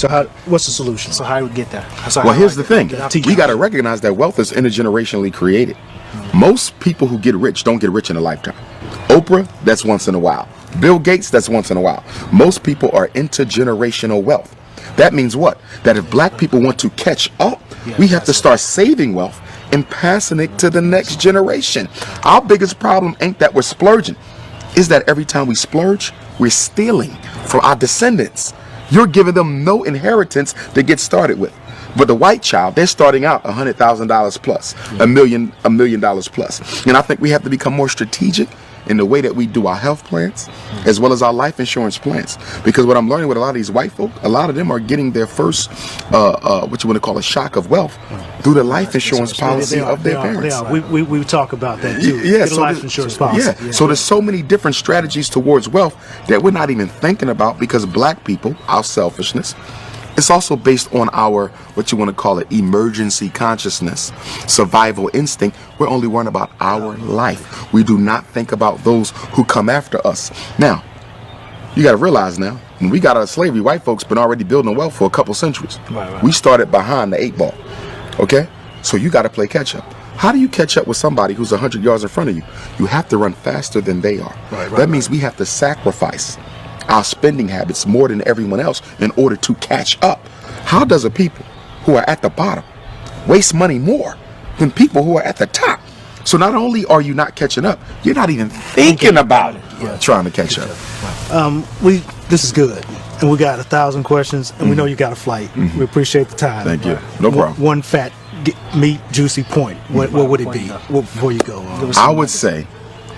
So what's the solution? So how do we get there? Well, here's the thing. We got to recognize that wealth is intergenerationally created. Most people who get rich don't get rich in a lifetime. Oprah, that's once in a while. Bill Gates, that's once in a while. Most people are intergenerational wealth. That means what? That if black people want to catch up, we have to start saving wealth and passing it to the next generation. Our biggest problem ain't that we're splurging. Is that every time we splurge, we're stealing from our descendants. You're giving them no inheritance to get started with. But the white child, they're starting out $100,000 plus, $1 million plus. And I think we have to become more strategic in the way that we do our health plans as well as our life insurance plans. Because what I'm learning with a lot of these white folk, a lot of them are getting their first, what you want to call a shock of wealth through the life insurance policy of their parents. We talk about that too. Yeah, so life insurance policy. Yeah. So there's so many different strategies towards wealth that we're not even thinking about because black people, our selfishness, it's also based on our, what you want to call it, emergency consciousness, survival instinct. We're only worrying about our life. We do not think about those who come after us. Now, you got to realize now, when we got out of slavery, white folks been already building wealth for a couple centuries. Right. We started behind the 8 ball. Okay? So you got to play catch up. How do you catch up with somebody who's 100 yards in front of you? You have to run faster than they are. That means we have to sacrifice our spending habits more than everyone else in order to catch up. How does a people who are at the bottom waste money more than people who are at the top? So not only are you not catching up, you're not even thinking about trying to catch up. This is good, and we got 1,000 questions, and we know you got a flight. We appreciate the time. Thank you. No problem. One fat, meat, juicy point. What would it be before you go? I would say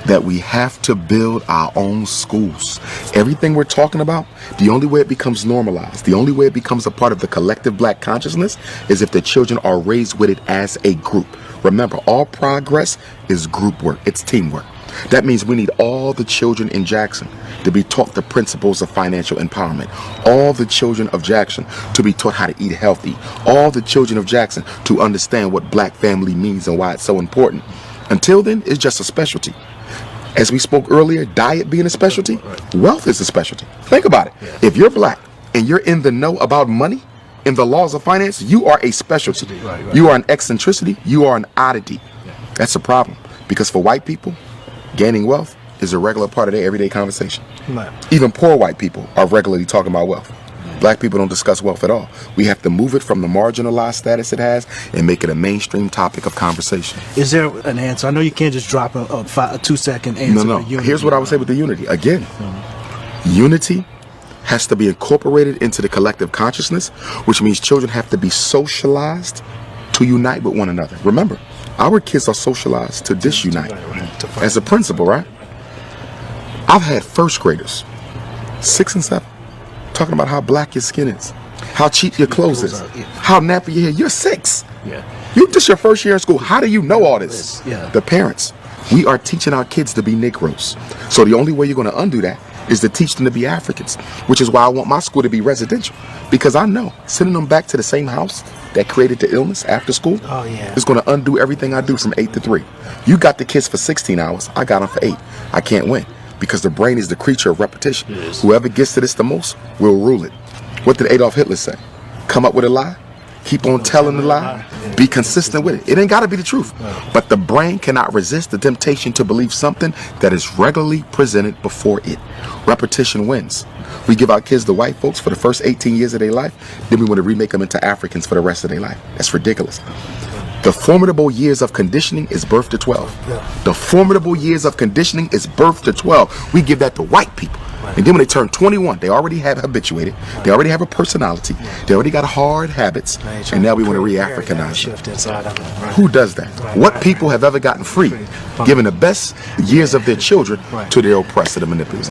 that we have to build our own schools. Everything we're talking about, the only way it becomes normalized, the only way it becomes a part of the collective black consciousness is if the children are raised with it as a group. Remember, all progress is group work. It's teamwork. That means we need all the children in Jackson to be taught the principles of financial empowerment. All the children of Jackson to be taught how to eat healthy. All the children of Jackson to understand what black family means and why it's so important. Until then, it's just a specialty. As we spoke earlier, diet being a specialty, wealth is a specialty. Think about it. If you're black and you're in the know about money and the laws of finance, you are a specialty. You are an eccentricity. You are an oddity. That's a problem. Because for white people, gaining wealth is a regular part of their everyday conversation. Even poor white people are regularly talking about wealth. Black people don't discuss wealth at all. We have to move it from the marginalized status it has and make it a mainstream topic of conversation. Is there an answer? I know you can't just drop a 2-second answer. No. Here's what I would say with the unity. Again, unity has to be incorporated into the collective consciousness, which means children have to be socialized to unite with one another. Remember, our kids are socialized to disunite. As a principal, right? I've had first graders, 6 and 7, talking about how black your skin is, how cheap your clothes is, how nappy your hair. You're 6. This your first year in school. How do you know all this? The parents. We are teaching our kids to be Negroes. So the only way you're going to undo that is to teach them to be Africans, which is why I want my school to be residential. Because I know sending them back to the same house that created the illness after school is going to undo everything I do from 8 to 3. You got the kids for 16 hours. I got them for 8. I can't win. Because the brain is the creature of repetition. Whoever gets to this the most will rule it. What did Adolf Hitler say? Come up with a lie, keep on telling the lie, be consistent with it. It ain't got to be the truth. But the brain cannot resist the temptation to believe something that is regularly presented before it. Repetition wins. We give our kids the white folks for the first 18 years of their life, then we want to remake them into Africans for the rest of their life. That's ridiculous. The formidable years of conditioning is birth to 12. The formidable years of conditioning is birth to 12. We give that to white people. And then when they turn 21, they already have habituated. They already have a personality. They already got hard habits. And now we want to re-Africanize them. Who does that? What people have ever gotten free, giving the best years of their children to their oppressor, the manipulators?